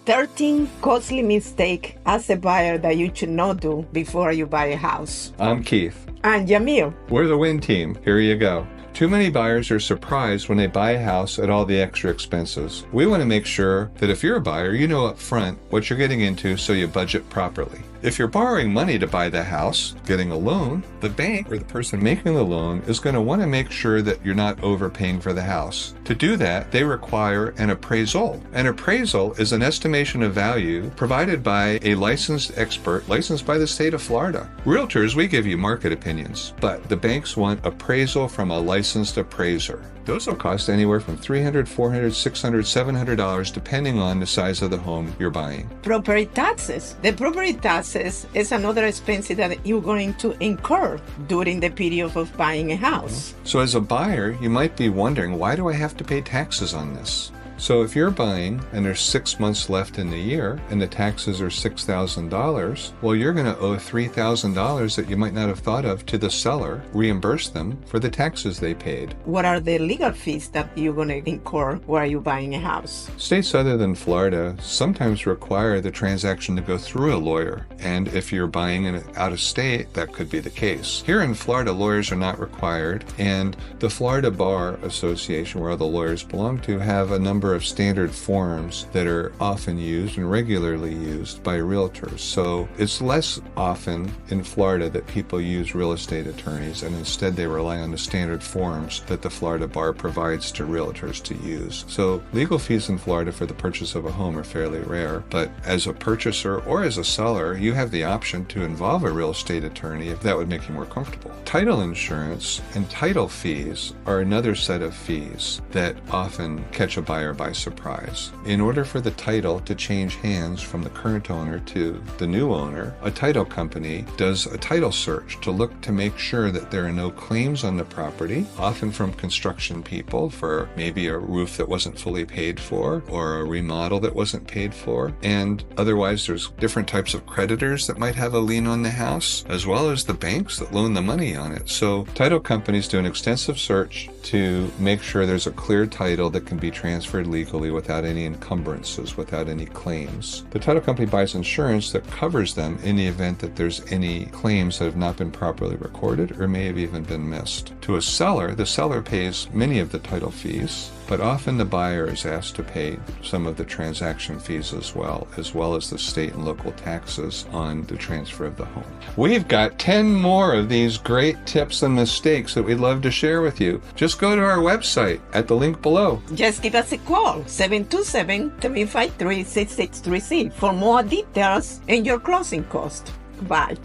13 costly mistakes as a buyer that you should not do before you buy a house. I'm Keith. And Yamil. We're the Winn Team. Here you go. Too many buyers are surprised when they buy a house at all the extra expenses. We want to make sure that if you're a buyer, you know up front what you're getting into so you budget properly. If you're borrowing money to buy the house, getting a loan, the bank or the person making the loan is going to want to make sure that you're not overpaying for the house. To do that, they require an appraisal. An appraisal is an estimation of value provided by a licensed expert licensed by the state of Florida. Realtors, we give you market opinions, but the banks want appraisal from a licensed appraiser. Those will cost anywhere from $300, $400, $600, $700 depending on the size of the home you're buying. Property taxes. The property taxes is another expense that you're going to incur during the period of buying a house. So as a buyer, you might be wondering, why do I have to pay taxes on this? So if you're buying and there's 6 months left in the year and the taxes are $6,000, well, you're going to owe $3,000 that you might not have thought of to the seller, reimburse them for the taxes they paid. What are the legal fees that you're going to incur while you're buying a house? States other than Florida sometimes require the transaction to go through a lawyer. And if you're buying out of state, that could be the case. Here in Florida, lawyers are not required. And the Florida Bar Association, where all the lawyers belong to, have a number of standard forms that are often used and regularly used by realtors. So it's less often in Florida that people use real estate attorneys, and instead they rely on the standard forms that the Florida Bar provides to realtors to use. So legal fees in Florida for the purchase of a home are fairly rare, but as a purchaser or as a seller, you have the option to involve a real estate attorney if that would make you more comfortable. Title insurance and title fees are another set of fees that often catch a buyer by surprise. In order for the title to change hands from the current owner to the new owner, a title company does a title search to look to make sure that there are no claims on the property, often from construction people for maybe a roof that wasn't fully paid for or a remodel that wasn't paid for. And otherwise, there's different types of creditors that might have a lien on the house, as well as the banks that loan the money on it. So title companies do an extensive search to make sure there's a clear title that can be transferred legally without any encumbrances, without any claims. The title company buys insurance that covers them in the event that there's any claims that have not been properly recorded or may have even been missed. To a seller, the seller pays many of the title fees, but often the buyer is asked to pay some of the transaction fees as well as the state and local taxes on the transfer of the home. We've got 10 more of these great tips and mistakes that we'd love to share with you. Just go to our website at the link below. Just give us a call, 727-353-6636 for more details and your closing cost. Bye.